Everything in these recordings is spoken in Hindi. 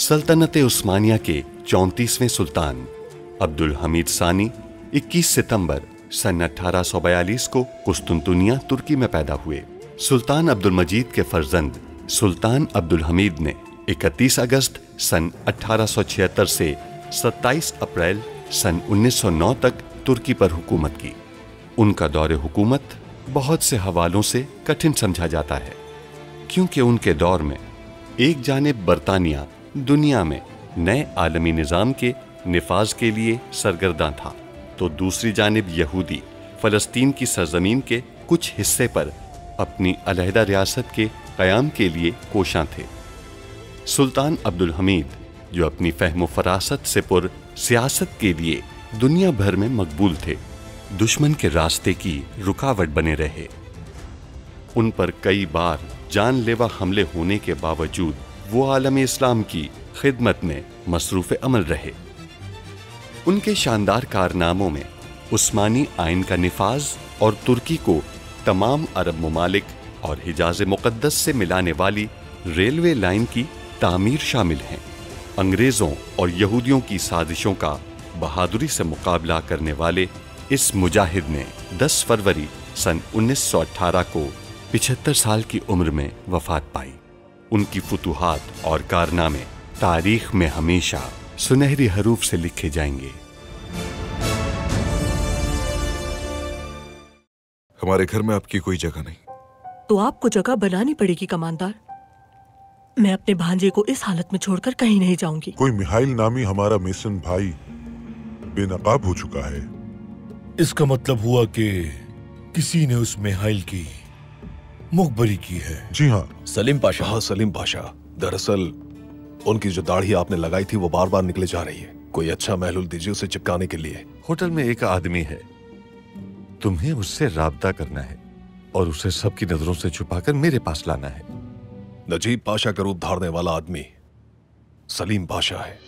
सल्तनत उस्मानिया के 34वें सुल्तान अब्दुल हमीद सानी 21 सितंबर सन 1842 को कुस्तुनतुनिया तुर्की में पैदा हुए। सुल्तान अब्दुल मजीद के फर्जंद सुल्तान अब्दुल हमीद ने 31 अगस्त सन 1876 से 27 अप्रैल सन 1909 तक तुर्की पर हुकूमत की। उनका दौरे हुकूमत बहुत से हवालों से कठिन समझा जाता है, क्योंकि उनके दौर में एक जानिब बरतानिया दुनिया में नए आलमी निज़ाम के निफाज के लिए सरगर्दा था, तो दूसरी जानिब यहूदी फ़लस्तीन की सरजमीन के कुछ हिस्से पर अपनी अलहदा रियासत के क़याम के लिए कोशां थे। सुल्तान अब्दुल हमीद, जो अपनी फ़हम फ़रासत से पुर सियासत के लिए दुनिया भर में मकबूल थे, दुश्मन के रास्ते की रुकावट बने रहे। उन पर कई बार जानलेवा हमले होने के बावजूद वो आलम इस्लाम की खिदमत में मसरूफ़ अमल रहे। उनके शानदार कारनामों में उस्मानी आइन का निफाज और तुर्की को तमाम अरब ममालिक और हिजाज मुक़द्दस से मिलाने वाली रेलवे लाइन की तामीर शामिल हैं। अंग्रेज़ों और यहूदियों की साजिशों का बहादुरी से मुकाबला करने वाले इस मुजाहिद ने 10 फरवरी सन 1918 को 75 साल की उम्र में वफात पाई। उनकी फुतूहात और कारनामे तारीख में हमेशा सुनहरी हरूफ से लिखे जाएंगे। हमारे घर में आपकी कोई जगह नहीं। तो आपको जगह बनानी पड़ेगी कमांडर। मैं अपने भांजे को इस हालत में छोड़कर कहीं नहीं जाऊंगी। कोई मिहाइल नामी हमारा मेसन भाई बेनकाब हो चुका है। इसका मतलब हुआ कि किसी ने उस मिहाइल की मुखबरी की है। जी हाँ सलीम पाशा। हाँ सलीम पाशा, दरअसल उनकी जो दाढ़ी आपने लगाई थी वो बार बार निकले जा रही है। कोई अच्छा महलूल दीजिए उसे चिपकाने के लिए। होटल में एक आदमी है, तुम्हें उससे राब्ता करना है और उसे सबकी नजरों से छुपाकर मेरे पास लाना है। नजीब पाशा का रूप धारने वाला आदमी सलीम पाशा है।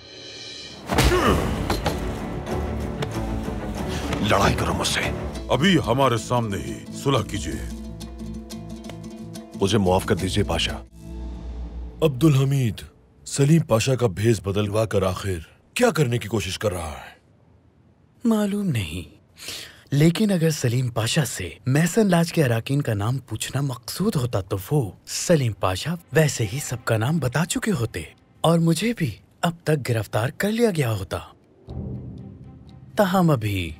लड़ाई करो मुझसे। अभी हमारे सामने ही सुलह कीजिए। मुझे मुआफ कर दीजिए पाशा। अब्दुल हमीद सलीम पाशा का भेष बदलवा कर आखिर क्या करने की कोशिश कर रहा है? मालूम नहीं, लेकिन अगर सलीम पाशा से मैसन लाज के अराकीन का नाम पूछना मकसूद होता तो वो सलीम पाशा वैसे ही सबका नाम बता चुके होते और मुझे भी अब तक गिरफ्तार कर लिया गया होता। ताहम अभी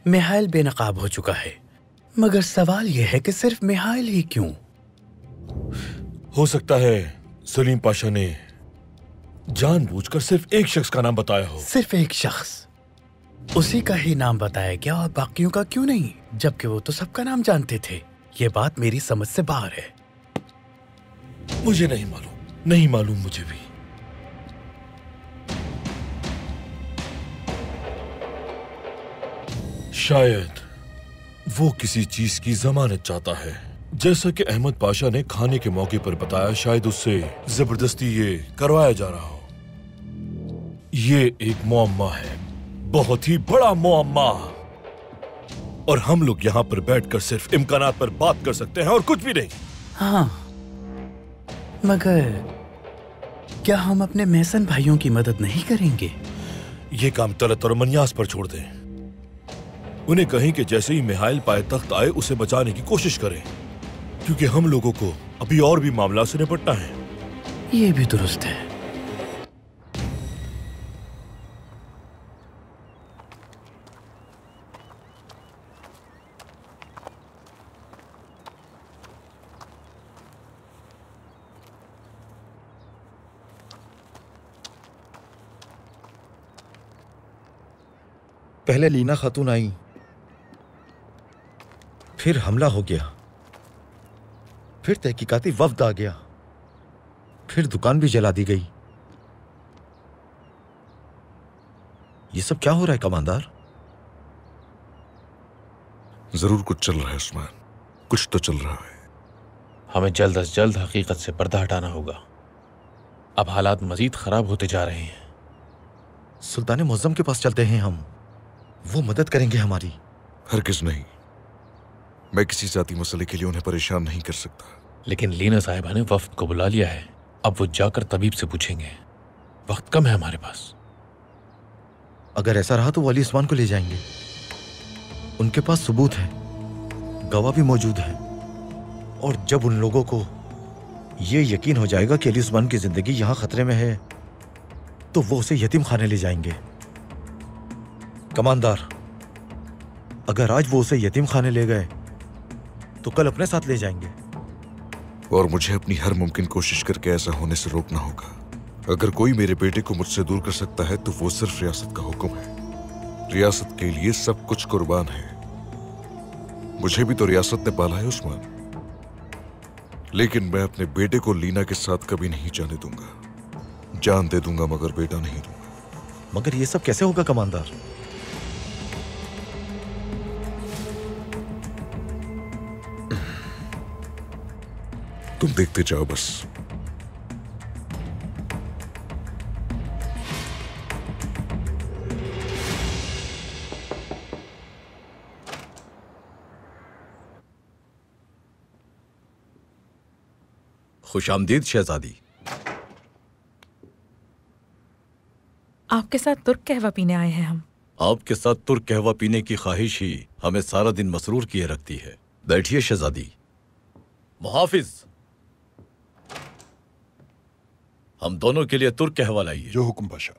मिहाइल बेनकाब हो चुका है, मगर सवाल यह है कि सिर्फ मिहाइल ही क्यों? हो सकता है सलीम पाशा ने जानबूझकर सिर्फ एक शख्स का नाम बताया हो। सिर्फ एक शख्स? उसी का ही नाम बताया गया और बाकियों का क्यों नहीं, जबकि वो तो सबका नाम जानते थे। ये बात मेरी समझ से बाहर है। मुझे नहीं मालूम मुझे भी। शायद वो किसी चीज की जमानत चाहता है, जैसा कि अहमद पाशा ने खाने के मौके पर बताया। शायद उससे जबरदस्ती ये करवाया जा रहा हो। ये एक मुअम्मा है, बहुत ही बड़ा मुअम्मा, और हम लोग यहाँ पर बैठकर सिर्फ इम्कानात पर बात कर सकते हैं और कुछ भी नहीं। हाँ, मगर क्या हम अपने मैसन भाइयों की मदद नहीं करेंगे? ये काम तलत और मनियास पर छोड़ दें। उन्हें कहें कि जैसे ही मिहाइल पाए तख्त आए उसे बचाने की कोशिश करें, क्योंकि हम लोगों को अभी और भी मामला से निपटना है। ये भी दुरुस्त है। पहले लीना खातून आई, फिर हमला हो गया, फिर तहकीकाती वफ्द आ गया, फिर दुकान भी जला दी गई। ये सब क्या हो रहा है कमांडर? जरूर कुछ चल रहा है उस्मान, कुछ तो चल रहा है। हमें जल्द अज जल्द हकीकत से पर्दा हटाना होगा। अब हालात मजीद खराब होते जा रहे हैं। सुल्तान मुअज्जम के पास चलते हैं हम, वो मदद करेंगे हमारी। हरगिज़ नहीं, मैं किसी जाती मसले के लिए उन्हें परेशान नहीं कर सकता। लेकिन लीना साहिबा ने वफ्द को बुला लिया है, अब वो जाकर तबीब से पूछेंगे। वक्त कम है हमारे पास। अगर ऐसा रहा तो वो अली उस्मान को ले जाएंगे। उनके पास सबूत है, गवाह भी मौजूद है, और जब उन लोगों को ये यकीन हो जाएगा कि अली उस्मान की जिंदगी यहां खतरे में है तो वो उसे यतीम खाने ले जाएंगे। कमांडर, अगर आज वो उसे यतीम खाने ले गए तो कल अपने साथ ले जाएंगे। और मुझे अपनी हर मुमकिन कोशिश करके ऐसा होने से रोकना होगा। अगर कोई मेरे बेटे को मुझसे दूर कर सकता है तो वो सिर्फ रियासत का हुक्म है। रियासत के लिए सब कुछ कुर्बान है। मुझे भी तो रियासत ने पाला है उस्मान, लेकिन मैं अपने बेटे को लीना के साथ कभी नहीं जाने दूंगा। जान दे दूंगा मगर बेटा नहीं दूंगा। मगर ये सब कैसे होगा कमांडर? तुम देखते जाओ बस। खुशामदीद शहजादी। आपके साथ तुर्क कहवा पीने आए हैं हम। आपके साथ तुर्क कहवा पीने की ख्वाहिश ही हमें सारा दिन मसरूर किए रखती है। बैठिए शहजादी। मुहाफिज, हम दोनों के लिए तुर्क कहवा लाइए। जो हुक्म पाशा।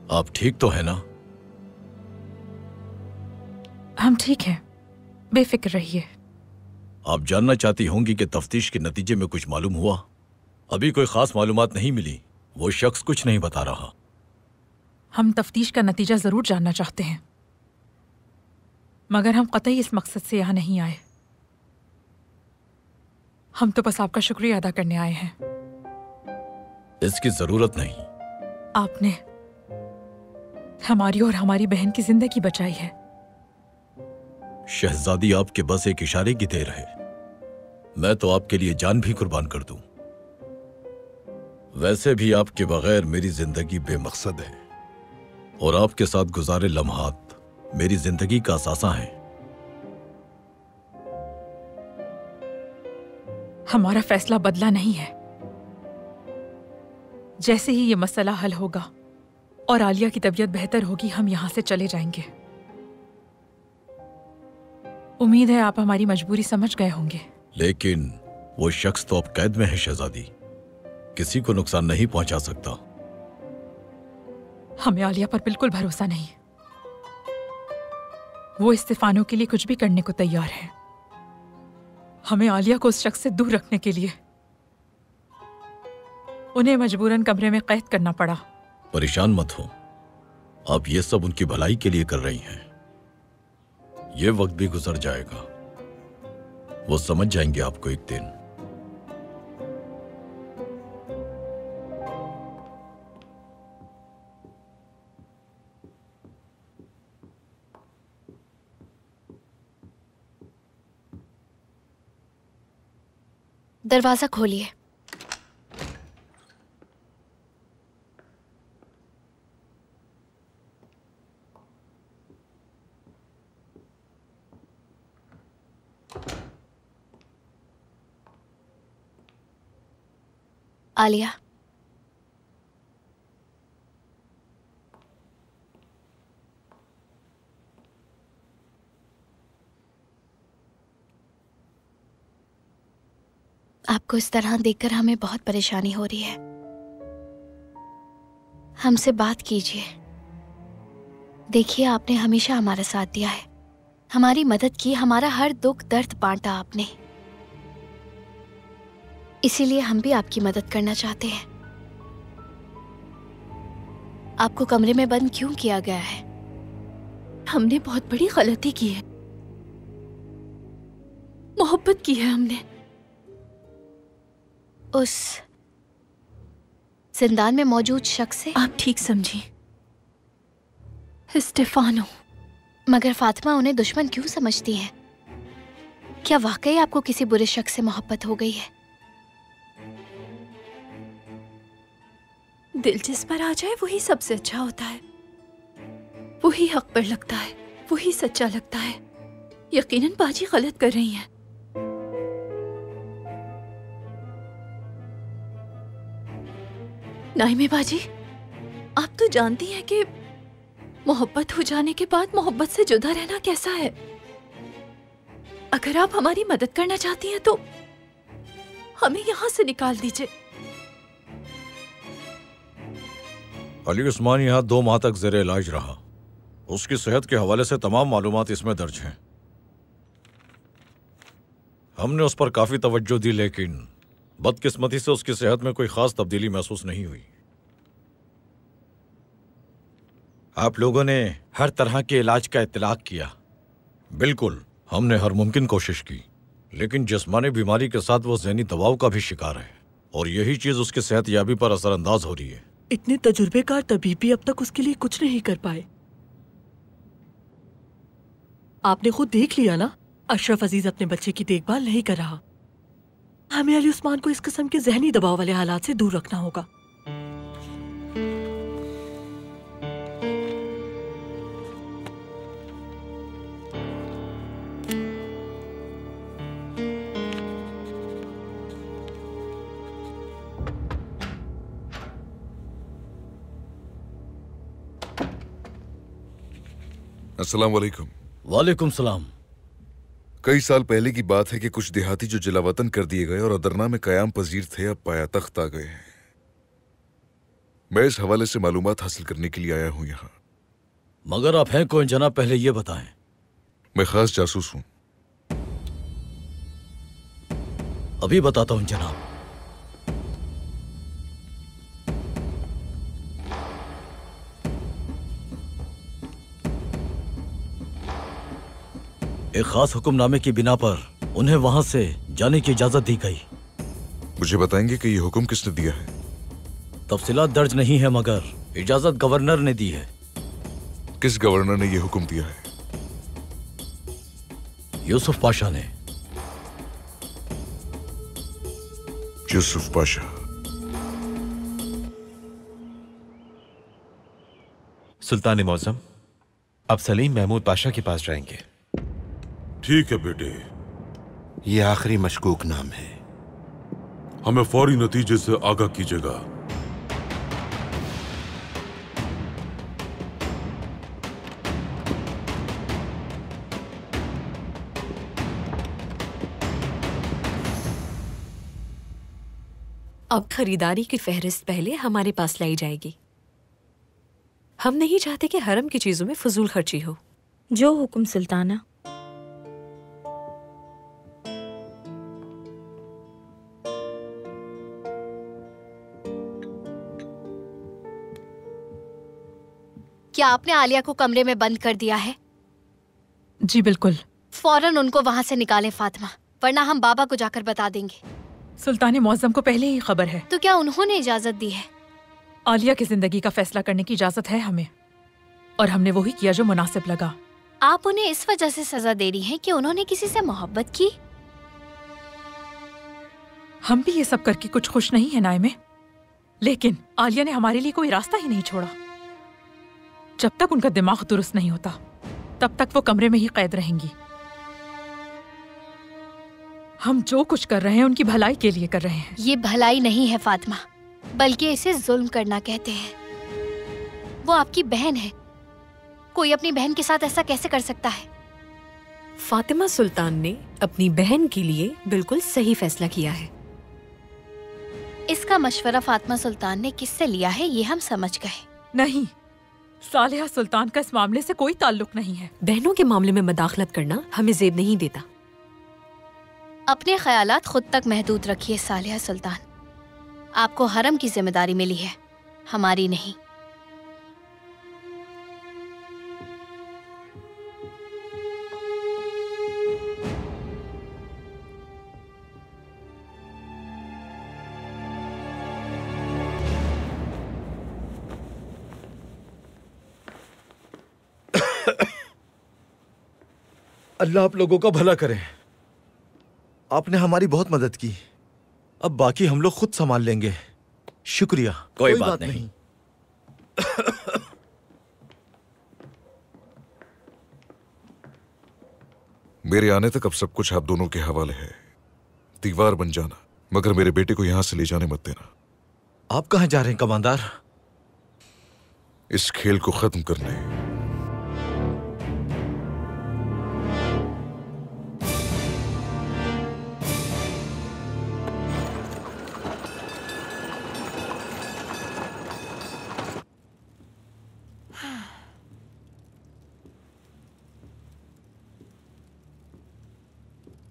आप ठीक तो है ना? हम ठीक हैं, बेफिक्र रहिए। आप जानना चाहती होंगी कि तफ्तीश के नतीजे में कुछ मालूम हुआ? अभी कोई खास मालूमात नहीं मिली। वो शख्स कुछ नहीं बता रहा। हम तफ्तीश का नतीजा जरूर जानना चाहते हैं, मगर हम कतई इस मकसद से यहाँ नहीं आए। हम तो बस आपका शुक्रिया अदा करने आए हैं। इसकी जरूरत नहीं। आपने हमारी और हमारी बहन की जिंदगी बचाई है। शहजादी आपके बस एक इशारे की देर है। मैं तो आपके लिए जान भी कुर्बान कर दूं। वैसे भी आपके बगैर मेरी जिंदगी बेमकसद है और आपके साथ गुजारे लम्हात मेरी जिंदगी का असासा है। हमारा फैसला बदला नहीं है। जैसे ही ये मसला हल होगा और आलिया की तबीयत बेहतर होगी, हम यहां से चले जाएंगे। उम्मीद है आप हमारी मजबूरी समझ गए होंगे। लेकिन वो शख्स तो अब कैद में है शहजादी, किसी को नुकसान नहीं पहुंचा सकता। हमें आलिया पर बिल्कुल भरोसा नहीं। वो इस्तीफानों के लिए कुछ भी करने को तैयार है। हमें आलिया को उस शख्स से दूर रखने के लिए उन्हें मजबूरन कमरे में कैद करना पड़ा। परेशान मत हो, आप ये सब उनकी भलाई के लिए कर रही हैं। ये वक्त भी गुजर जाएगा, वो समझ जाएंगे आपको एक दिन। दरवाजा खोलिए। आलिया, आपको इस तरह देखकर हमें बहुत परेशानी हो रही है। हमसे बात कीजिए। देखिए, आपने हमेशा हमारा साथ दिया है, हमारी मदद की, हमारा हर दुख दर्द बांटा आपने। इसीलिए हम भी आपकी मदद करना चाहते हैं। आपको कमरे में बंद क्यों किया गया है? हमने बहुत बड़ी गलती की है। मोहब्बत की है हमने। उस जिंदान में मौजूद शख्स से? आप ठीक समझी, स्टेफानो। मगर फातिमा उन्हें दुश्मन क्यों समझती हैं? क्या वाकई आपको किसी बुरे शख्स से मोहब्बत हो गई है? दिल जिस पर आ जाए वही सबसे अच्छा होता है। वही हक पर लगता है, वही सच्चा लगता है। यकीनन बाजी गलत कर रही हैं। नाइमे बाजी, आप तो जानती हैं कि मोहब्बत हो जाने के बाद मोहब्बत से जुदा रहना कैसा है। अगर आप हमारी मदद करना चाहती हैं तो हमें यहाँ से निकाल दीजिए। अली उस्मान यहाँ 2 माह तक ज़ेरे इलाज रहा। उसकी सेहत के हवाले से तमाम मालूमात इसमें दर्ज हैं। हमने उस पर काफी तवज्जो दी, लेकिन बदकिस्मती से उसकी सेहत में कोई खास तब्दीली महसूस नहीं हुई। आप लोगों ने हर तरह के इलाज का इत्तलाक किया। बिल्कुल, हमने हर मुमकिन कोशिश की, लेकिन जिस्मानी बीमारी के साथ वो ज़हनी दबाव का भी शिकार है, और यही चीज उसकी सेहत याबी पर असरअंदाज हो रही है। इतने तजुर्बेकार तबीब भी अब तक उसके लिए कुछ नहीं कर पाए। आपने खुद देख लिया ना, अशरफ अजीज अपने बच्चे की देखभाल नहीं कर रहा। हमें अली उस्मान को इस किस्म के जहनी दबाव वाले हालात से दूर रखना होगा। अस्सलाम वालेकुम। वालेकुम सलाम। कई साल पहले की बात है कि कुछ देहाती जो जलावतन कर दिए गए और अदरना में कयाम पजीर थे, अब पाया तख्त आ गए हैं। मैं इस हवाले से मालूमात हासिल करने के लिए आया हूं यहाँ। मगर आप हैं कौन जनाब, पहले ये बताएं। मैं खास जासूस हूं। अभी बताता हूं जनाब। एक खास हुक्मनामे की बिना पर उन्हें वहां से जाने की इजाजत दी गई। मुझे बताएंगे कि यह हुक्म किसने दिया है? तफसीलात दर्ज नहीं है, मगर इजाजत गवर्नर ने दी है। किस गवर्नर ने यह हुक्म दिया है? यूसुफ पाशा ने। यूसुफ पाशा। सुल्तान मौसम, अब सलीम महमूद पाशा के पास जाएंगे। ठीक है बेटे, ये आखिरी मशकूक नाम है। हमें फौरी नतीजे से आगाह कीजिएगा। अब खरीदारी की फहरिस्त पहले हमारे पास लाई जाएगी। हम नहीं चाहते कि हरम की चीजों में फजूल खर्ची हो। जो हुक्म सुल्ताना। क्या आपने आलिया को कमरे में बंद कर दिया है? जी बिल्कुल। फौरन उनको वहां से निकालें फातिमा, वरना हम बाबा को जाकर बता देंगे। सुल्तान मौसम को पहले ही खबर है। तो क्या उन्होंने इजाजत दी है? आलिया की जिंदगी का फैसला करने की इजाजत है हमें, और हमने वही किया जो मुनासिब लगा। आप उन्हें इस वजह से सजा दे रही हैं कि उन्होंने किसी से मोहब्बत की? हम भी ये सब करके कुछ खुश नहीं है नाइमे, लेकिन आलिया ने हमारे लिए कोई रास्ता ही नहीं छोड़ा। जब तक उनका दिमाग दुरुस्त नहीं होता, तब तक वो कमरे में ही कैद रहेंगी। हम जो कुछ कर रहे हैं उनकी भलाई के लिए कर रहे हैं। ये भलाई नहीं है फातिमा, बल्कि इसे जुल्म करना कहते हैं। वो आपकी बहन है, कोई अपनी बहन के साथ ऐसा कैसे कर सकता है? फातिमा सुल्तान ने अपनी बहन के लिए बिल्कुल सही फैसला किया है। इसका मशवरा फातिमा सुल्तान ने किससे लिया है ये हम समझ गए। नहीं, सालिहा सुल्तान का इस मामले से कोई ताल्लुक नहीं है। बहनों के मामले में मदाखलत करना हमें जेब नहीं देता। अपने ख्यालात खुद तक महदूद रखिए सालिहा सुल्तान। आपको हरम की जिम्मेदारी मिली है, हमारी नहीं। अल्लाह आप लोगों का भला करे। आपने हमारी बहुत मदद की। अब बाकी हम लोग खुद संभाल लेंगे। शुक्रिया। कोई बात नहीं। मेरे आने तक अब सब कुछ आप दोनों के हवाले है। दीवार बन जाना, मगर मेरे बेटे को यहां से ले जाने मत देना। आप कहां जा रहे हैं कमांडर? इस खेल को खत्म करने।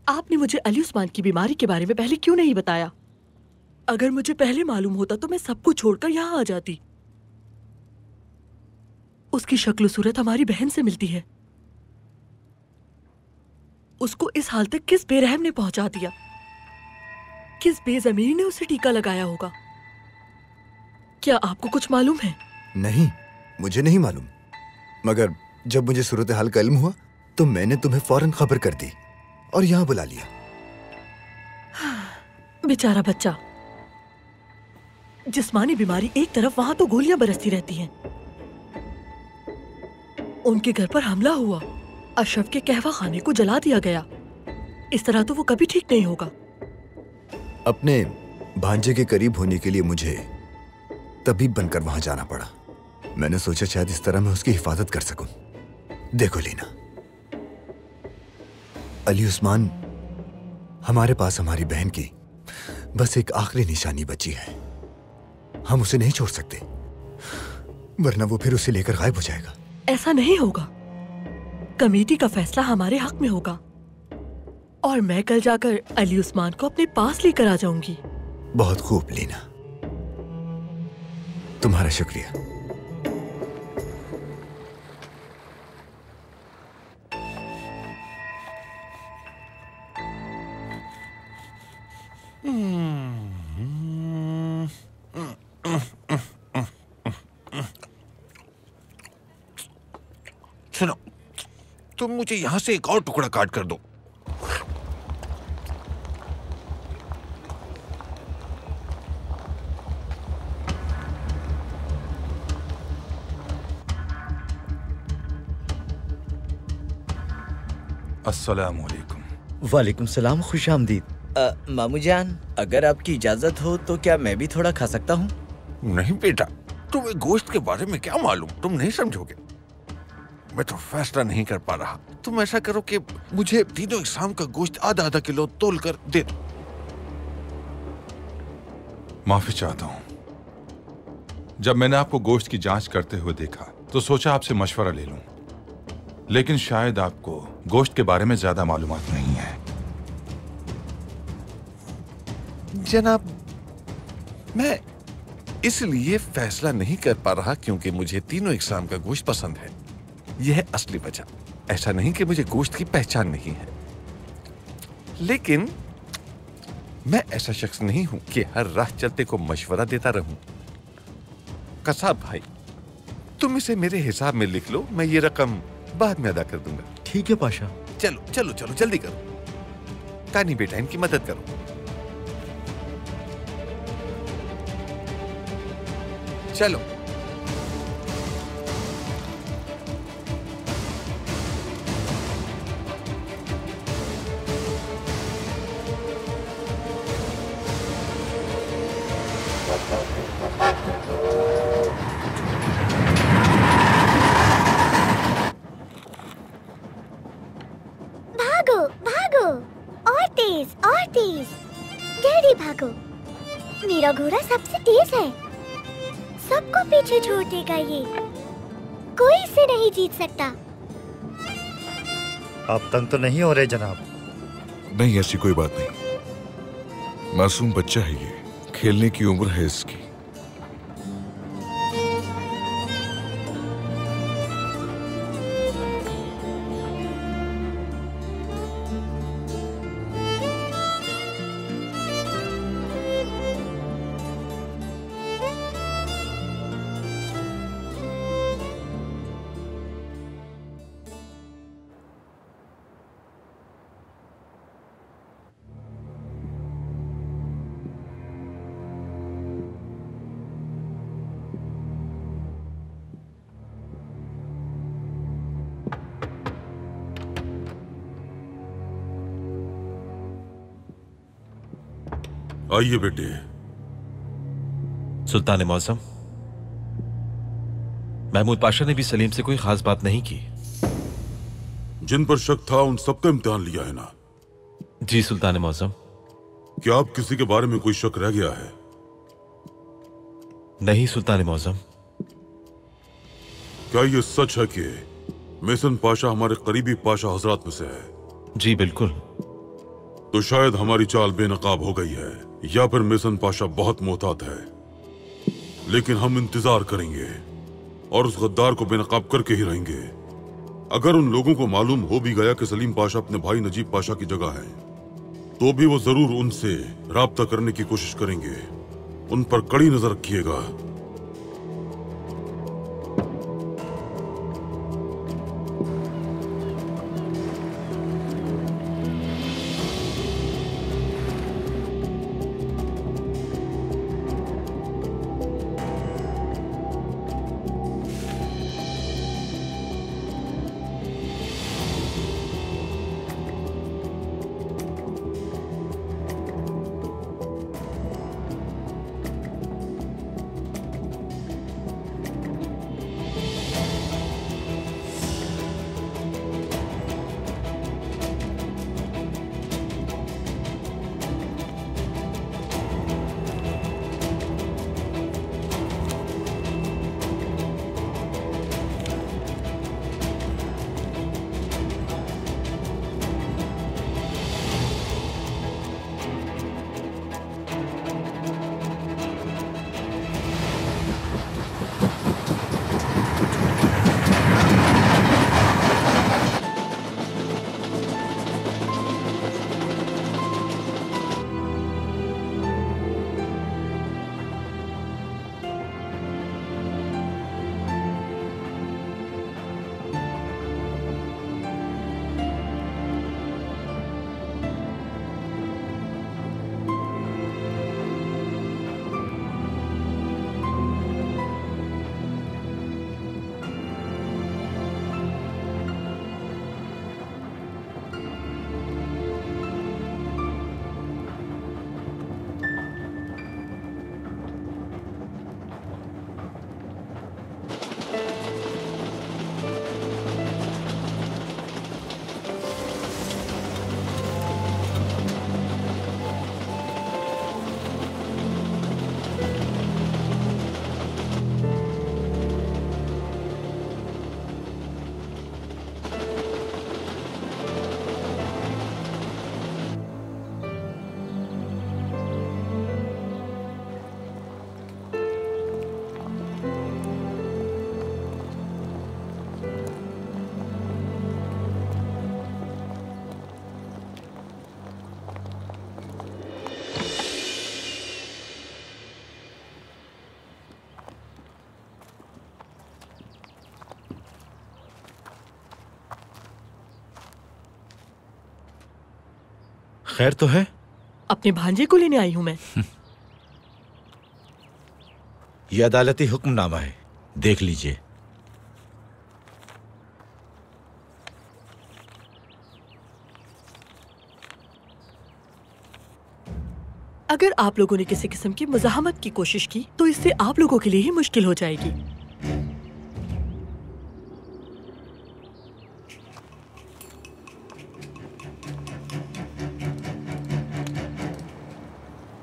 आपने मुझे अली उस्मान की बीमारी के बारे में पहले क्यों नहीं बताया? अगर मुझे पहले मालूम होता तो मैं सब कुछ छोड़कर यहाँ आ जाती। उसकी शक्ल सूरत हमारी बहन से मिलती है। उसको इस हाल तक किस बेरहम ने पहुंचा दिया? किस बेज़मीर ने उसे टीका लगाया होगा? क्या आपको कुछ मालूम है? नहीं, मुझे नहीं मालूम, मगर जब मुझे सूरत हाल का इल्म हुआ तो मैंने तुम्हें फौरन खबर कर दी और यहाँ बुला लिया। बेचारा बच्चा। जिस्मानी बीमारी एक तरफ, वहां तो गोलियां बरसती रहती हैं। उनके घर पर हमला हुआ, अशरफ के कहवा खाने को जला दिया गया। इस तरह तो वो कभी ठीक नहीं होगा। अपने भांजे के करीब होने के लिए मुझे तबीब बनकर वहां जाना पड़ा। मैंने सोचा शायद इस तरह मैं उसकी हिफाजत कर सकूं। देखो लीना, अली उस्मान हमारे पास हमारी बहन की बस एक आखिरी निशानी बची है। हम उसे नहीं छोड़ सकते, वरना वो फिर उसे लेकर गायब हो जाएगा। ऐसा नहीं होगा। कमेटी का फैसला हमारे हक में होगा और मैं कल जाकर अली उस्मान को अपने पास लेकर आ जाऊंगी। बहुत खूब लीना, तुम्हारा शुक्रिया। सुनो, तुम मुझे यहां से एक और टुकड़ा काट कर दो। अस्सलाम वालेकुम। वालेकुम सलाम, खुश आमदीद। मामू जान, अगर आपकी इजाजत हो तो क्या मैं भी थोड़ा खा सकता हूँ? नहीं बेटा, तुम्हें गोश्त के बारे में क्या मालूम, तुम नहीं समझोगे। मैं तो फैसला नहीं कर पा रहा। तुम ऐसा करो कि मुझे तीनों इकसाम का गोश्त आधा आधा किलो तोल कर दे दो। माफी चाहता हूँ। जब मैंने आपको गोश्त की जांच करते हुए देखा तो सोचा आपसे मशवरा ले लूं, लेकिन शायद आपको गोश्त के बारे में ज्यादा मालूमात नहीं है। जनाब, मैं इसलिए फैसला नहीं कर पा रहा क्योंकि मुझे तीनों इकसाम का गोश्त पसंद है। यह है असली वजह। ऐसा नहीं कि मुझे गोश्त की पहचान नहीं है, लेकिन मैं ऐसा शख्स नहीं हूं कि हर राह चलते को मशवरा देता रहूं। कसाब भाई, तुम इसे मेरे हिसाब में लिख लो, मैं ये रकम बाद में अदा कर दूंगा। ठीक है पाशा। चलो चलो चलो, जल्दी करो। तानी बेटा, इनकी मदद करो। चलो। भागो भागो, और तेज और तेज। जल्दी भागो, मेरा घोड़ा सबसे तेज है। सबको पीछे छोड़ देगा ये, कोई इसे नहीं जीत सकता। आप तंग तो नहीं हो रहे जनाब? नहीं, ऐसी कोई बात नहीं। मासूम बच्चा है ये, खेलने की उम्र है इसकी। आइए बेटे। सुल्तान मौसम, महमूद पाशा ने भी सलीम से कोई खास बात नहीं की। जिन पर शक था उन सबका इम्तिहान लिया है ना? जी सुल्तान मौसम। क्या आप किसी के बारे में कोई शक रह गया है? नहीं सुल्तान मौसम। क्या ये सच है कि मेसन पाशा हमारे करीबी पाशा हजरात में से है? जी बिल्कुल। तो शायद हमारी चाल बेनकाब हो गई है, या फिर मेसन पाशा बहुत मोहतात है। लेकिन हम इंतजार करेंगे और उस गद्दार को बेनकाब करके ही रहेंगे। अगर उन लोगों को मालूम हो भी गया कि सलीम पाशा अपने भाई नजीब पाशा की जगह है, तो भी वो जरूर उनसे राब्ता करने की कोशिश करेंगे। उन पर कड़ी नजर रखिएगा। खैर तो है? अपने भांजे को लेने आई हूं मैं। यह अदालती हुक्मनामा है, देख लीजिए। अगर आप लोगों ने किसी किस्म की मुज़ाहमत की कोशिश की तो इससे आप लोगों के लिए ही मुश्किल हो जाएगी।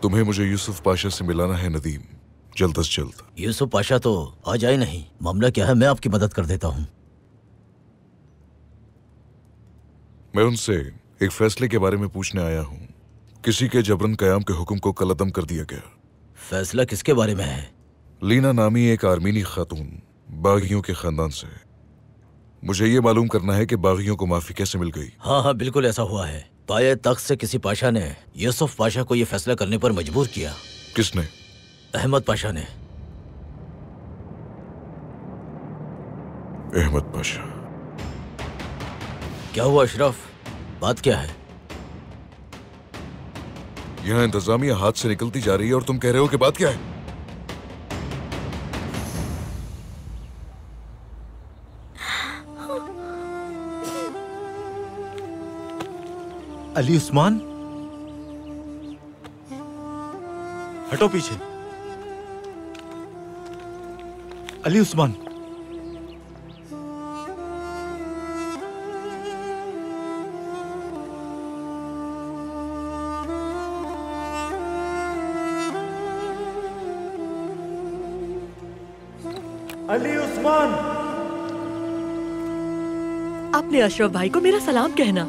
तुम्हें मुझे यूसुफ पाशा से मिलाना है नदीम, जल्द अज जल्द। यूसुफ पाशा तो आ जाए नहीं। मामला क्या है, मैं आपकी मदद कर देता हूँ। मैं उनसे एक फैसले के बारे में पूछने आया हूँ। किसी के जबरन कयाम के हुक्म को कलअदम कर दिया गया। फैसला किसके बारे में है? लीना नामी एक आर्मीनी खातून, बागियों के खानदान से। मुझे ये मालूम करना है कि बागियों को माफी कैसे मिल गई। हाँ हाँ बिल्कुल ऐसा हुआ है। पाये तख्त से किसी पाशा ने यूसुफ पाशा को यह फैसला करने पर मजबूर किया। किसने? अहमद पाशा ने। अहमद पाशा। क्या हुआ अशरफ, बात क्या है? यहाँ इंतजामिया हाथ से निकलती जा रही है और तुम कह रहे हो कि बात क्या है? अली उस्मान, हटो पीछे। अली उस्मान, अली उस्मान, अपने अशरफ भाई को मेरा सलाम कहना।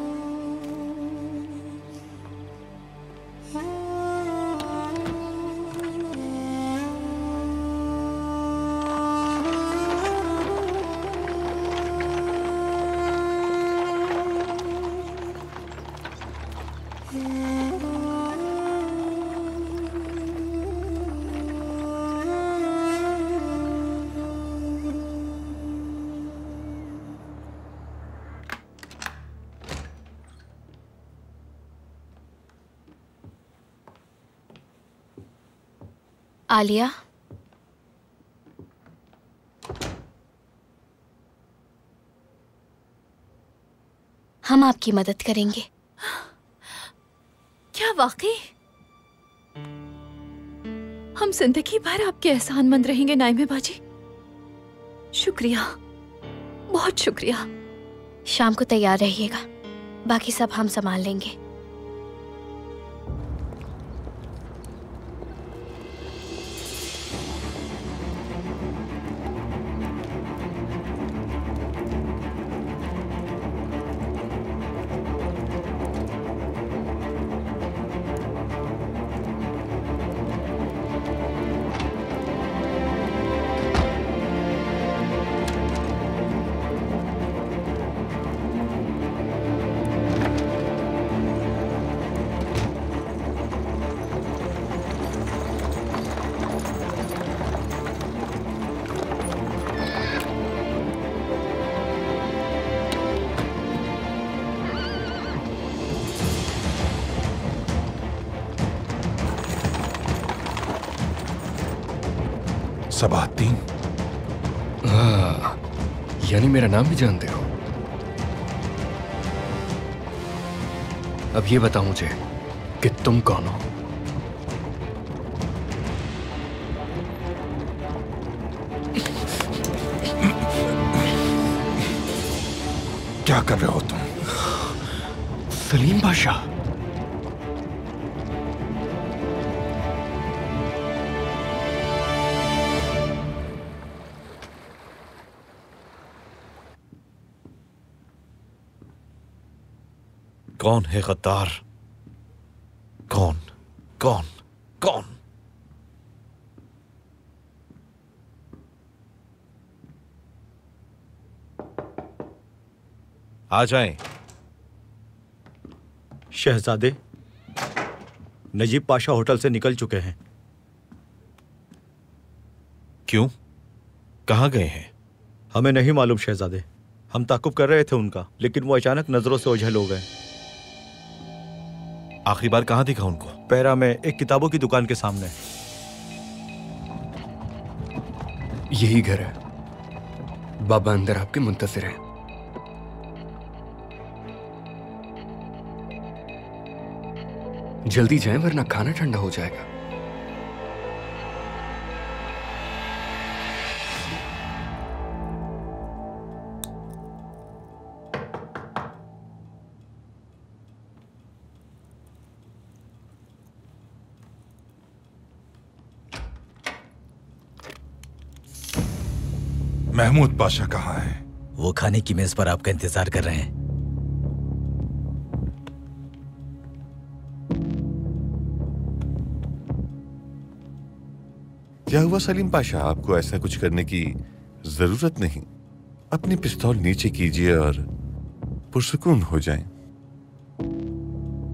आलिया, हम आपकी मदद करेंगे। क्या वाकई? हम जिंदगी भर आपके एहसानमंद रहेंगे नाइमे बाजी। शुक्रिया, बहुत शुक्रिया। शाम को तैयार रहिएगा, बाकी सब हम संभाल लेंगे। सबातीन। हाँ, यानी मेरा नाम भी जानते हो। अब ये बताओ मुझे कि तुम कौन हो? क्या कर रहे हो तुम? सलीम बादशाह। कौन है गद्दार? कौन कौन कौन? आ जाएं। शहजादे, नजीब पाशा होटल से निकल चुके हैं। क्यों? कहाँ गए हैं? हमें नहीं मालूम शहजादे। हम ताकुब कर रहे थे उनका, लेकिन वो अचानक नजरों से ओझल हो गए। आखिरी बार कहाँ दिखा उनको? पैरा में एक किताबों की दुकान के सामने। यही घर है। बाबा अंदर आपके मुंतज़िर हैं। जल्दी जाएं वरना खाना ठंडा हो जाएगा। महमूद पाशा कहाँ है? वो खाने की मेज पर आपका इंतजार कर रहे हैं। क्या हुआ सलीम पाशा? आपको ऐसा कुछ करने की जरूरत नहीं। अपनी पिस्तौल नीचे कीजिए और पुरसुकून हो जाएं।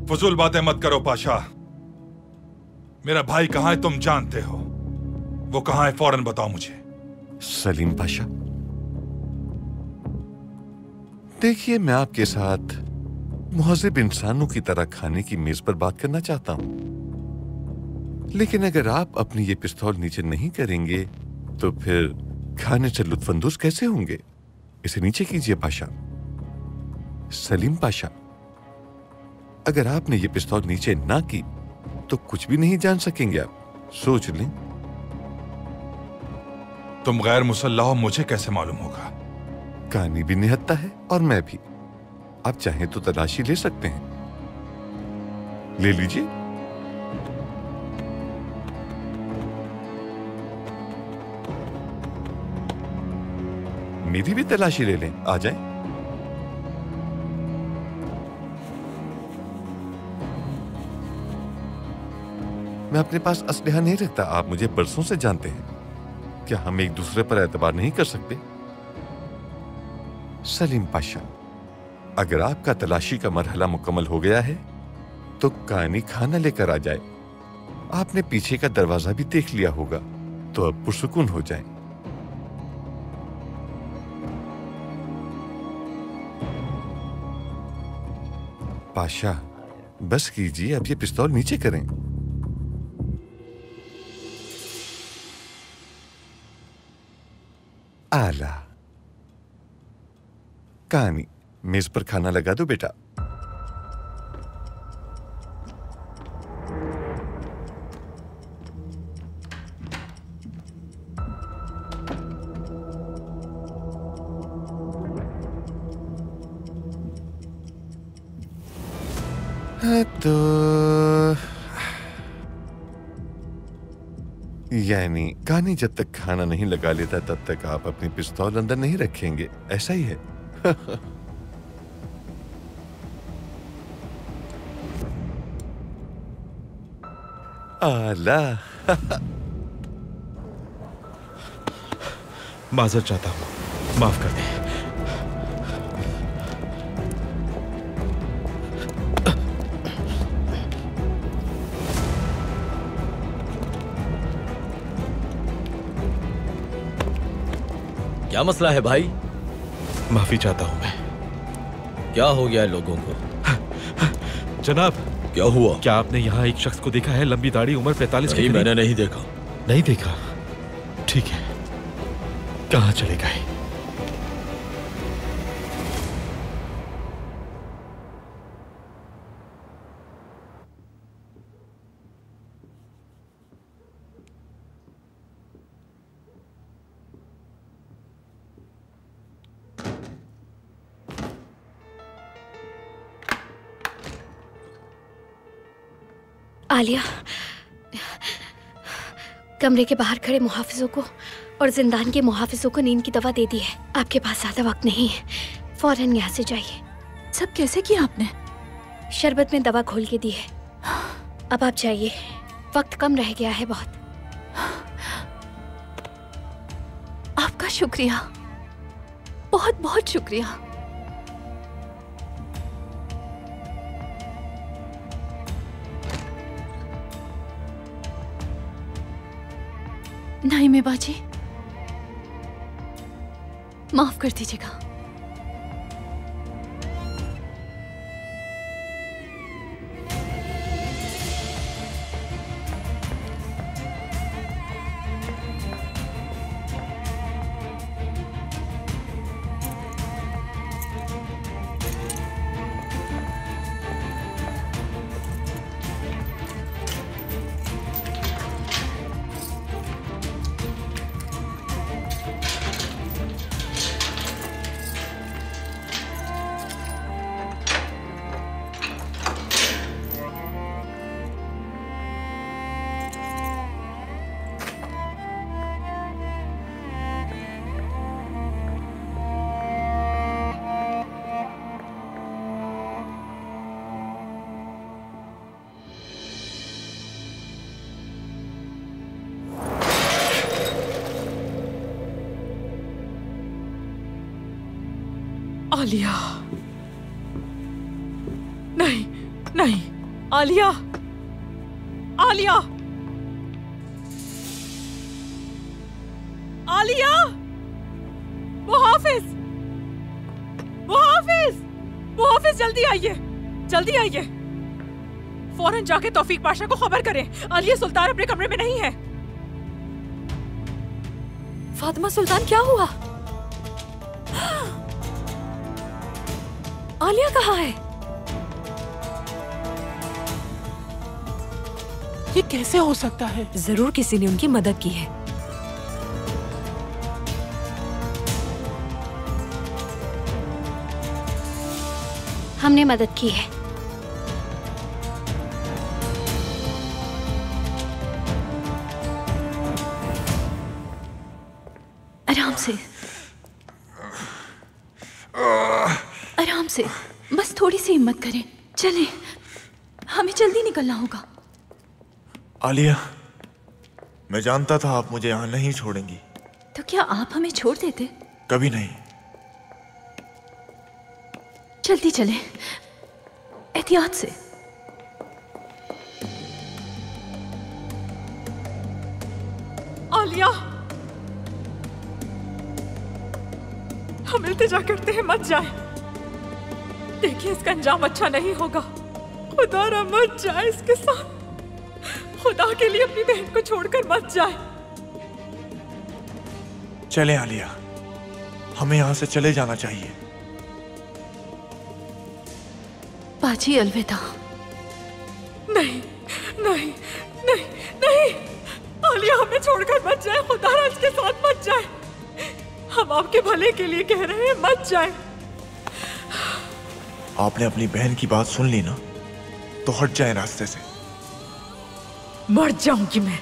फजूल बातें मत करो पाशा। मेरा भाई कहाँ है तुम जानते हो। वो कहाँ है फौरन बताओ मुझे। सलीम पाशा, देखिए मैं आपके साथ मुहज़्ज़िब इंसानों की तरह खाने की मेज पर बात करना चाहता हूं, लेकिन अगर आप अपनी ये पिस्तौल नीचे नहीं करेंगे तो फिर खाने से लुत्फानंदोज़ कैसे होंगे? इसे नीचे कीजिए पाशा। सलीम पाशा, अगर आपने ये पिस्तौल नीचे ना की तो कुछ भी नहीं जान सकेंगे आप। सोच लें। तुम गैर मुसल्लह हो, मुझे कैसे मालूम होगा? कहानी भी निहत्ता है और मैं भी। आप चाहें तो तलाशी ले सकते हैं, ले लीजिए। मेरी भी तलाशी ले लें, आ जाएं। मैं अपने पास असलहा नहीं रखता, आप मुझे बरसों से जानते हैं। क्या हम एक दूसरे पर एतबार नहीं कर सकते? सलीम पाशा, अगर आपका तलाशी का मरहला मुकम्मल हो गया है तो कानी खाना लेकर आ जाए। आपने पीछे का दरवाजा भी देख लिया होगा, तो अब पुरसुकून हो जाए। पाशा, बस कीजिए, अब ये पिस्तौल नीचे करें। आला। कहानी, मेज पर खाना लगा दो बेटा। तो यानी कहानी जब तक खाना नहीं लगा लेता तब तक आप अपनी पिस्तौल अंदर नहीं रखेंगे, ऐसा ही है? आला। माजरत चाहता हूं, माफ कर दे। क्या मसला है भाई? माफी चाहता हूं मैं। क्या हो गया है लोगों को? जनाब, क्या हुआ? क्या आपने यहाँ एक शख्स को देखा है? लंबी दाढ़ी, उम्र 45 की। मैंने नहीं देखा। नहीं देखा? ठीक है, कहाँ चले गए? आलिया, कमरे के बाहर खड़े मुहाफिजों को और जिंदान के मुहाफिजों को नींद की दवा दे दी है। आपके पास ज्यादा वक्त नहीं है, फौरन यहाँ से जाइए। सब कैसे किया आपने? शरबत में दवा घोल के दी है। अब आप जाइए, वक्त कम रह गया है बहुत। आपका शुक्रिया, बहुत बहुत शुक्रिया। नाइमे बाजी, माफ कर दीजिएगा। आलिया, नहीं नहीं, आलिया, आलिया, आलिया, मुहाफिज, मुहाफिज, मुहाफिज, जल्दी आइए, जल्दी आइए। फौरन जाके तौफीक पाशा को खबर करें, आलिया सुल्तान अपने कमरे में नहीं है। फातिमा सुल्तान, क्या हुआ? आलिया कहाँ है? ये कैसे हो सकता है? जरूर किसी ने उनकी मदद की है। हमने मदद की है। आराम से, आराम से, बस थोड़ी सी हिम्मत करें। चलें, हमें जल्दी निकलना होगा। आलिया, मैं जानता था आप मुझे यहाँ नहीं छोड़ेंगी। तो क्या आप हमें छोड़ देते? कभी नहीं। जल्दी चलें, एहतियात से। आलिया, हम इल्तिजा करते हैं मत जाए। देखिए इसका अंजाम अच्छा नहीं होगा। खुदा ना मत जाए इसके साथ। खुदा के लिए अपनी बहन को छोड़कर मत जाए। चले आलिया, हमें यहाँ से चले जाना चाहिए। बाजी अलविदा। नहीं नहीं नहीं नहीं, आलिया हमें छोड़कर मत जाए। खुदा ना इसके साथ मत जाए। हम आपके भले के लिए कह रहे हैं, मत जाए। आपने अपनी बहन की बात सुन ली ना, तो हट जाए रास्ते से। मर जाऊंगी मैं,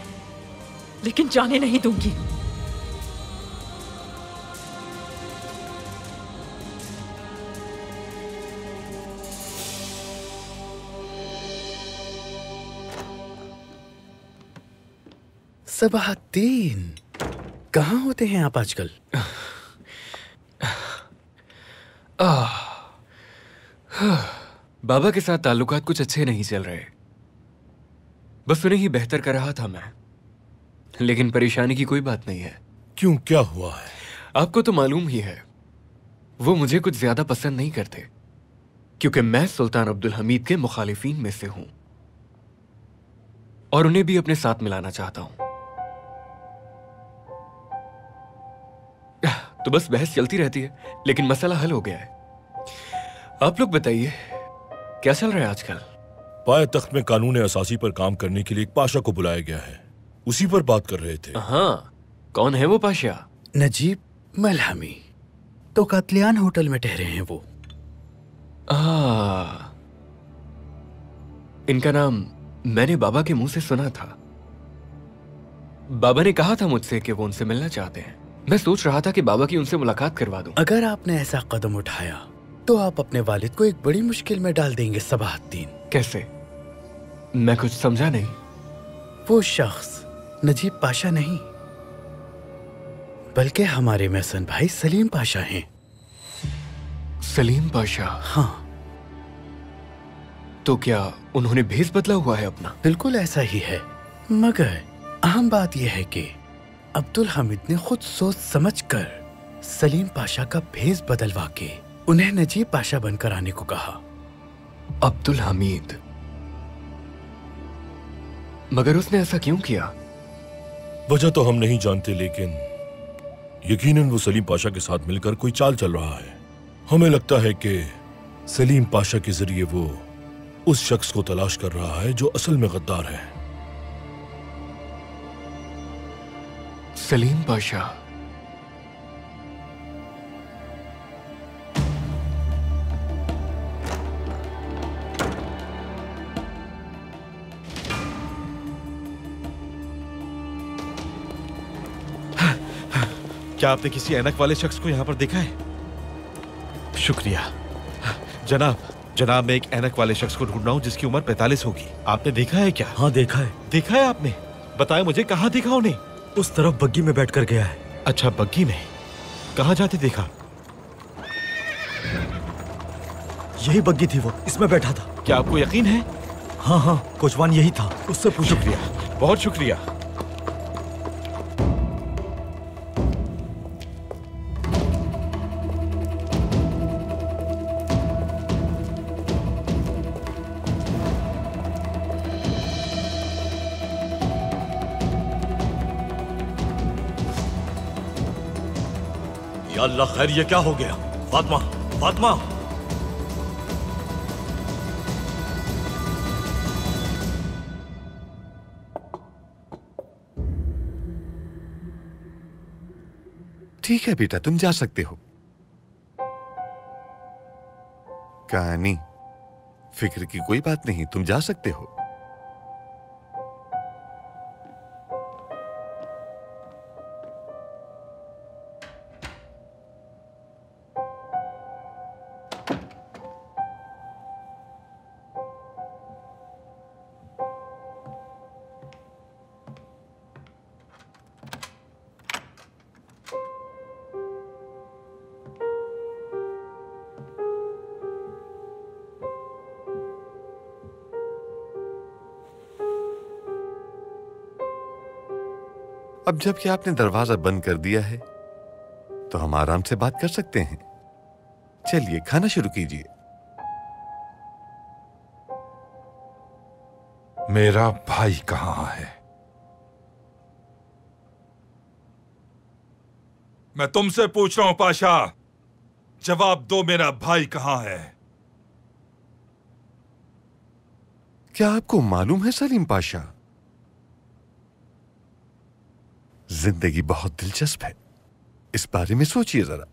लेकिन जाने नहीं दूंगी। सबाहद्दीन, कहाँ होते हैं आप आजकल? बाबा के साथ ताल्लुकात कुछ अच्छे नहीं चल रहे। बस उन्हें ही बेहतर कर रहा था मैं, लेकिन परेशानी की कोई बात नहीं है। क्यों, क्या हुआ है? आपको तो मालूम ही है, वो मुझे कुछ ज्यादा पसंद नहीं करते, क्योंकि मैं सुल्तान अब्दुल हमीद के मुखालिफिन में से हूं और उन्हें भी अपने साथ मिलाना चाहता हूं। तो बस बहस चलती रहती है, लेकिन मसला हल हो गया है। आप लोग बताइए, क्या चल रहा है आजकल? पाए तख्त में कानून असासी पर काम करने के लिए एक पाशा को बुलाया गया है, उसी पर बात कर रहे थे। हाँ, कौन है वो पाशा? नजीब मलहमी। तो कातलियान होटल में ठहरे हैं वो। इनका नाम मैंने बाबा के मुंह से सुना था। बाबा ने कहा था मुझसे कि वो उनसे मिलना चाहते हैं। मैं सोच रहा था कि बाबा की उनसे मुलाकात करवा दूं। अगर आपने ऐसा कदम उठाया तो आप अपने वालिद को एक बड़ी मुश्किल में डाल देंगे सबाहद्दीन। कैसे? मैं कुछ समझा नहीं। वो शख्स नजीब पाशा नहीं, बल्कि हमारे महसन भाई सलीम पाशा हैं। सलीम पाशा? हाँ। तो क्या उन्होंने भेस बदला हुआ है अपना? बिल्कुल ऐसा ही है, मगर अहम बात यह है कि अब्दुल हमीद ने खुद सोच समझकर सलीम पाशा का भेस बदलवा के उन्हें नजीब पाशा बनकर आने को कहा। अब्दुल हमीद? मगर उसने ऐसा क्यों किया? वजह तो हम नहीं जानते, लेकिन यकीनन वो सलीम पाशा के साथ मिलकर कोई चाल चल रहा है। हमें लगता है कि सलीम पाशा के जरिए वो उस शख्स को तलाश कर रहा है जो असल में गद्दार है। सलीम पाशा? क्या आपने किसी ऐनक वाले शख्स को यहाँ पर देखा है? शुक्रिया जनाब, मैं एक ऐनक वाले शख्स को ढूंढ रहा हूँ जिसकी उम्र 45 होगी। आपने देखा है क्या? हाँ देखा है। देखा है आपने? बताया मुझे, कहाँ देखा उन्हें? उस तरफ बग्गी में बैठ कर गया है। अच्छा, बग्गी में? कहाँ जाते देखा? यही बग्गी थी, वो इसमें बैठा था। क्या आपको यकीन है? हाँ, कोचवान यही था, उससे पूछो। शुक्रिया, बहुत शुक्रिया। या अल्लाह, खैर ये क्या हो गया? फातिमा, फातिमा! ठीक है बेटा, तुम जा सकते हो। कहानी, फिक्र की कोई बात नहीं, तुम जा सकते हो। अब जबकि आपने दरवाजा बंद कर दिया है तो हम आराम से बात कर सकते हैं। चलिए खाना शुरू कीजिए। मेरा भाई कहां है? मैं तुमसे पूछ रहा हूं पाशा, जवाब दो, मेरा भाई कहां है? क्या आपको मालूम है सलीम पाशा, जिंदगी बहुत दिलचस्प है। इस बारे में सोचिए जरा।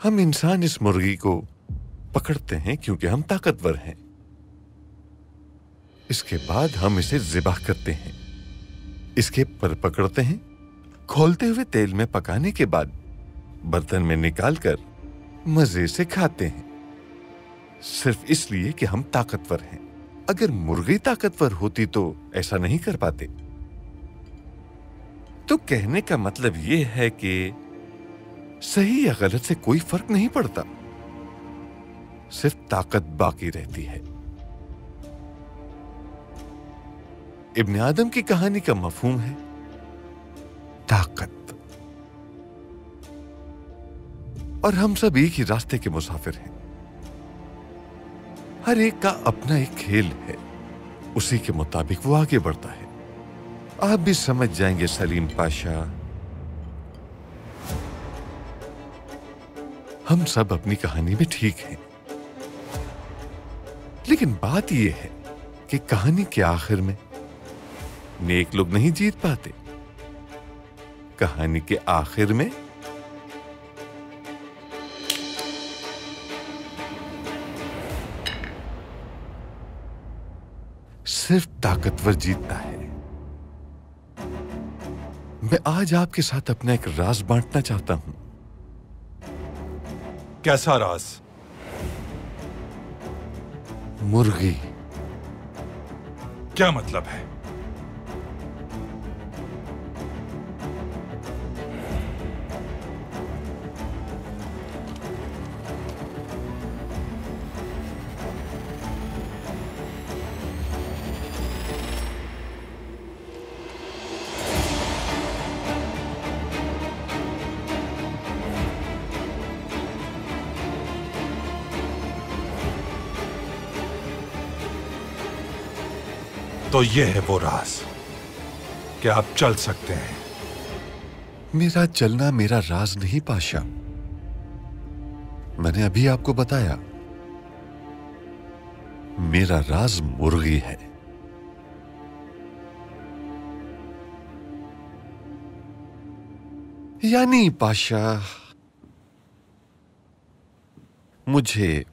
हम इंसान इस मुर्गी को पकड़ते हैं क्योंकि हम ताकतवर हैं। इसके बाद हम इसे ज़िबाह करते हैं, इसके पर पकड़ते हैं, खोलते हुए तेल में पकाने के बाद बर्तन में निकालकर मजे से खाते हैं, सिर्फ इसलिए कि हम ताकतवर हैं। अगर मुर्गी ताकतवर होती तो ऐसा नहीं कर पाते। तो कहने का मतलब यह है कि सही या गलत से कोई फर्क नहीं पड़ता, सिर्फ ताकत बाकी रहती है। इब्न आदम की कहानी का मफहूम है ताकत, और हम सब एक ही रास्ते के मुसाफिर हैं। हर एक का अपना एक खेल है, उसी के मुताबिक वो आगे बढ़ता है। आप भी समझ जाएंगे सलीम पाशा, हम सब अपनी कहानी में ठीक हैं। लेकिन बात यह है कि कहानी के आखिर में नेक लोग नहीं जीत पाते। कहानी के आखिर में सिर्फ ताकतवर जीतता है। मैं आज आपके साथ अपना एक राज बांटना चाहता हूं। कैसा राज? मुर्गी। क्या मतलब है? तो यह है वो राज कि आप चल सकते हैं। मेरा चलना मेरा राज नहीं पाशा, मैंने अभी आपको बताया, मेरा राज मुर्गी है। यानी पाशा, मुझे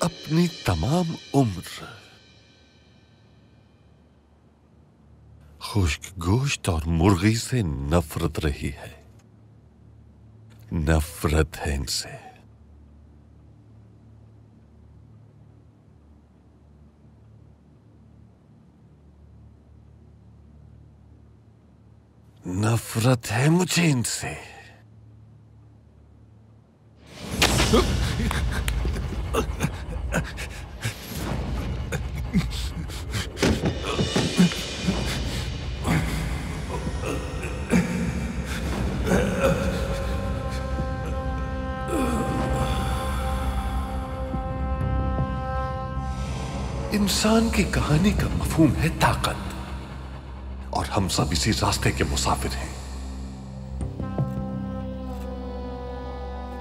अपनी तमाम उम्र खुश्क गोश्त और मुर्गी से नफरत रही है। नफरत है इनसे। नफरत है मुझे इनसे। इंसान की कहानी का मफहूम है ताकत, और हम सब इसी रास्ते के मुसाफिर हैं।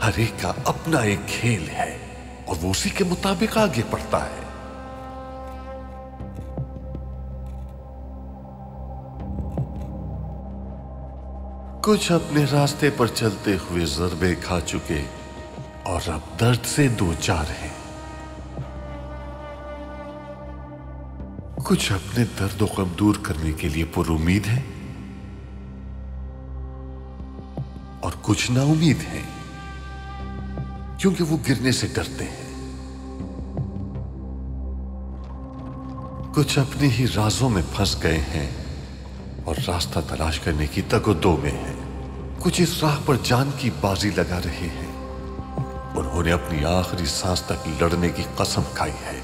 हर एक का अपना एक खेल है और वो उसी के मुताबिक आगे बढ़ता है। कुछ अपने रास्ते पर चलते हुए ज़रबे खा चुके और अब दर्द से दो चार हैं। कुछ अपने दर्द और गम दूर करने के लिए पुरुमीद हैं और कुछ नाउमीद हैं क्योंकि वो गिरने से डरते हैं। कुछ अपने ही राजों में फंस गए हैं और रास्ता तलाश करने की तगोदो में हैं। कुछ इस राह पर जान की बाजी लगा रहे हैं। उन्होंने अपनी आखिरी सांस तक लड़ने की कसम खाई है।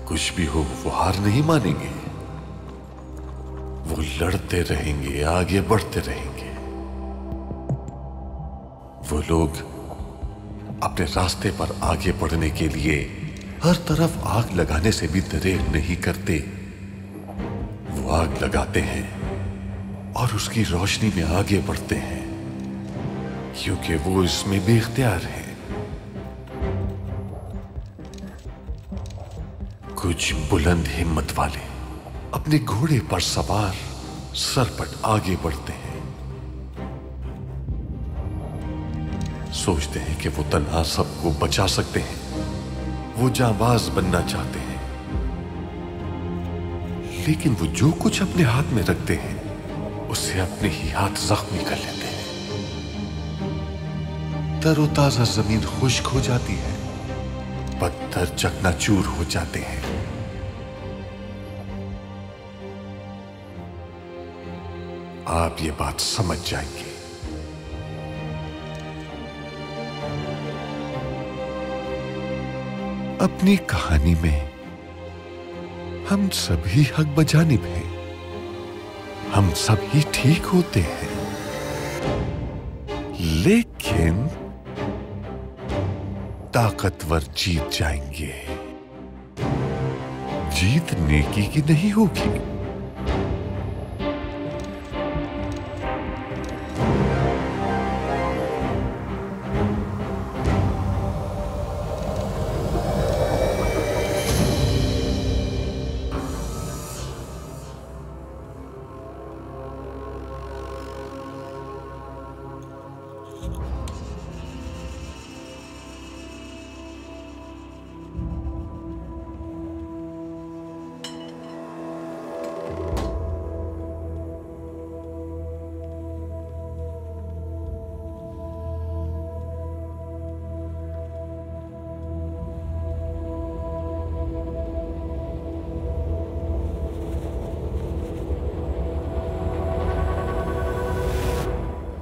कुछ भी हो वो हार नहीं मानेंगे, वो लड़ते रहेंगे, आगे बढ़ते रहेंगे। वो लोग अपने रास्ते पर आगे बढ़ने के लिए हर तरफ आग लगाने से भी दरेर नहीं करते। वो आग लगाते हैं और उसकी रोशनी में आगे बढ़ते हैं क्योंकि वो इसमें बेख्तियार हैं। कुछ बुलंद हिम्मत वाले अपने घोड़े पर सवार सरपट आगे बढ़ते हैं। सोचते हैं कि वो तन्हा सबको बचा सकते हैं। वो जांबाज बनना चाहते हैं, लेकिन वो जो कुछ अपने हाथ में रखते हैं उससे अपने ही हाथ जख्मी कर लेते हैं। तरोताजा जमीन खुश्क हो जाती है, पत्थर चकनाचूर हो जाते हैं। आप ये बात समझ जाएंगे। अपनी कहानी में हम सभी हक बजानिब हैं। हम सब ही ठीक होते हैं, लेकिन ताकतवर जीत जाएंगे। जीत नेकी की नहीं होगी।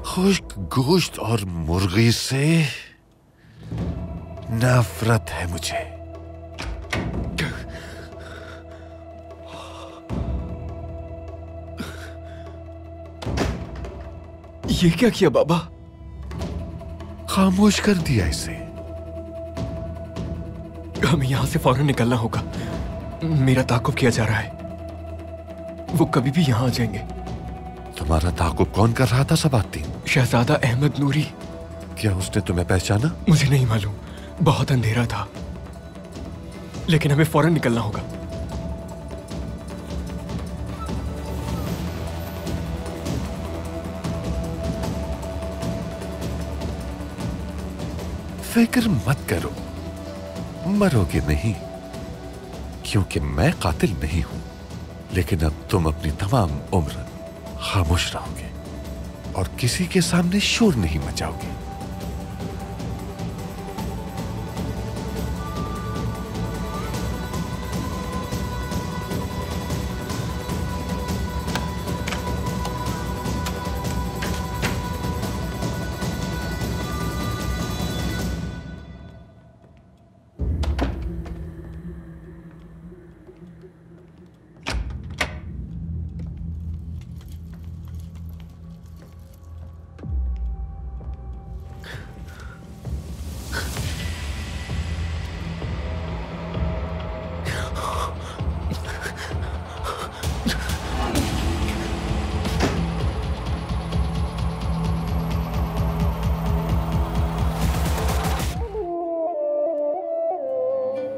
खुश्क गोश्त और मुर्गी से नफरत है मुझे। ये क्या किया बाबा? खामोश कर दिया इसे। हमें यहां से फौरन निकलना होगा। मेरा ताकुब किया जा रहा है। वो कभी भी यहां आ जाएंगे। तुम्हारा ताकुब कौन कर रहा था सबात्तीन? शहजादा अहमद नूरी। क्या उसने तुम्हें पहचाना? मुझे नहीं मालूम, बहुत अंधेरा था, लेकिन हमें फौरन निकलना होगा। फिक्र मत करो, मरोगे नहीं, क्योंकि मैं कातिल नहीं हूं। लेकिन अब तुम अपनी तमाम उम्र खामोश रहोगे और किसी के सामने शोर नहीं मचाओगे।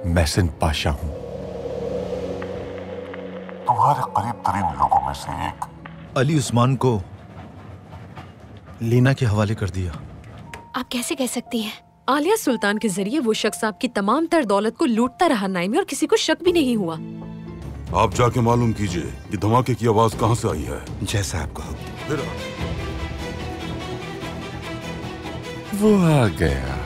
महसिन पाशा हूं। तुम्हारे करीब तरीन लोगों में से एक अली उस्मान को लीना के हवाले कर दिया। आप कैसे कह सकती हैं? आलिया सुल्तान के जरिए वो शख्स आपकी तमाम तर दौलत को लूटता रहा नाइमी, और किसी को शक भी नहीं हुआ। आप जाके मालूम कीजिए कि धमाके की आवाज कहां से आई है। जैसा आपको हो। फिर वो आ गया।